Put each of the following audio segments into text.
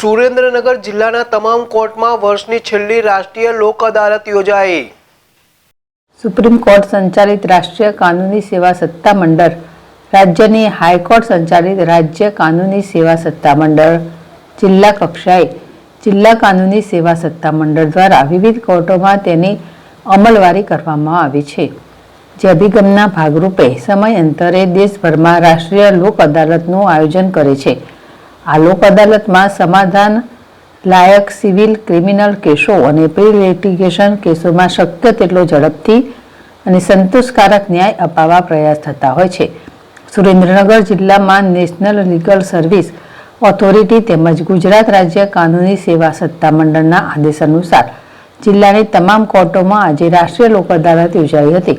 સુરેન્દ્રનગર જિલ્લાના તમામ કોર્ટમાં વર્ષની છેલ્લી રાષ્ટ્રીય લોક અદાલત યોજાઈ। સુપ્રીમ કોર્ટ સંચાલિત રાષ્ટ્રીય કાનૂની સેવા સત્તા મંડળ, રાજ્યની હાઈકોર્ટ સંચાલિત રાજ્ય કાનૂની સેવા સત્તા મંડળ, જિલ્લા કક્ષાએ જિલ્લા કાનૂની સેવા સત્તા મંડળ દ્વારા વિવિધ કોર્ટોમાં તેની અમલવારી કરવામાં આવી છે। જે અભિગમના ભાગરૂપે સમયાંતરે દેશભરમાં રાષ્ટ્રીય લોક અદાલતનું આયોજન કરે છે। આ લોક અદાલતમાં સમાધાન લાયક સિવિલ ક્રિમિનલ કેસો અને પ્રી લિટિગેશન કેસોમાં શક્ય તેટલો ઝડપથી અને સંતોષકારક ન્યાય અપાવવા પ્રયાસ થતા હોય છે। સુરેન્દ્રનગર જિલ્લામાં નેશનલ લીગલ સર્વિસ ઓથોરિટી તેમજ ગુજરાત રાજ્ય કાનૂની સેવા સત્તા મંડળના આદેશ અનુસાર જિલ્લાની તમામ કોર્ટોમાં આજે રાષ્ટ્રીય લોક અદાલત યોજાઈ હતી।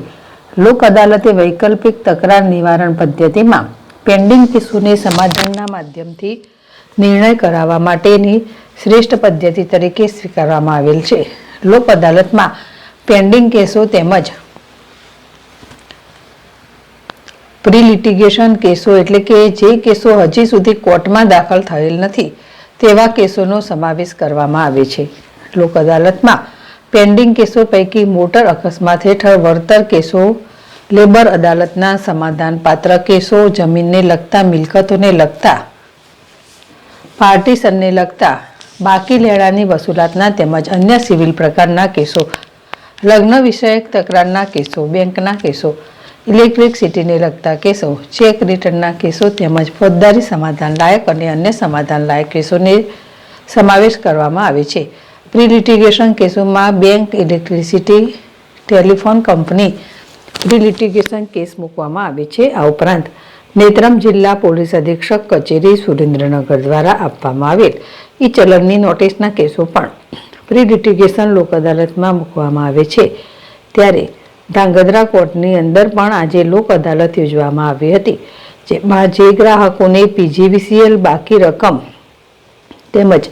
લોક અદાલતે વૈકલ્પિક તકરાર નિવારણ પદ્ધતિમાં પેન્ડિંગ કેસોને સમાધાનના માધ્યમથી નિર્ણય કરાવવા માટેની શ્રેષ્ઠ પદ્ધતિ તરીકે સ્વીકારવામાં આવેલ છે। લોક અદાલતમાં પેન્ડિંગ કેસો તેમજ પ્રી લિટિગેશન કેસો એટલે કે જે કેસો હજી સુધી કોર્ટમાં દાખલ થયેલ નથી તેવા કેસોનો સમાવેશ કરવામાં આવે છે। લોક અદાલતમાં પેન્ડિંગ કેસો પૈકી મોટર અકસ્માત હેઠળ વળતર કેસો, લેબર અદાલતના સમાધાન પાત્ર કેસો, જમીનને લગતા, મિલકતોને લગતા, પાર્ટીશનને લગતા, બાકી લેણાની વસૂલાતના તેમજ અન્ય સિવિલ પ્રકારના કેસો, લગ્ન વિષયક તકરારના કેસો, બેંકના કેસો, ઇલેક્ટ્રિસિટીને લગતા કેસો, ચેક રિટર્નના કેસો તેમજ ફોજદારી સમાધાન લાયક અને અન્ય સમાધાન લાયક કેસોને સમાવેશ કરવામાં આવે છે। પ્રી લિટિગેશન કેસોમાં bank, electricity, telephone company pre litigation case મૂકવામાં આવે છે। આ ઉપરાંત નેત્રમ જિલ્લા પોલીસ અધિક્ષક કચેરી સુરેન્દ્રનગર દ્વારા આપવામાં આવેલ ઈ ચલણની નોટિસના કેસો પણ પ્રી લિટિગેશન લોક અદાલતમાં મૂકવામાં આવે છે। ત્યારે ધાંગધ્રા કોર્ટની અંદર પણ આજે લોક અદાલત યોજવામાં આવી હતી, જેમાં જે ગ્રાહકોને પીજીવીસીએલ બાકી રકમ તેમજ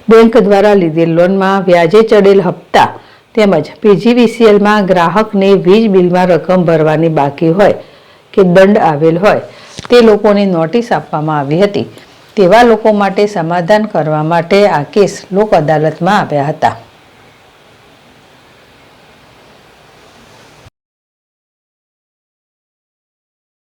બેંક દ્વારા લીધેલ લોનમાં વ્યાજે ચડેલ હપ્તા તેમજ પીજીવીસીએલમાં ગ્રાહકને વીજ બિલમાં રકમ ભરવાની બાકી હોય કે દંડ આવેલ હોય તે લોકોને નોટિસ આપવામાં આવી હતી। તેવા લોકો માટે સમાધાન કરવા માટે આ કેસ લોક અદાલતમાં આવ્યા હતા।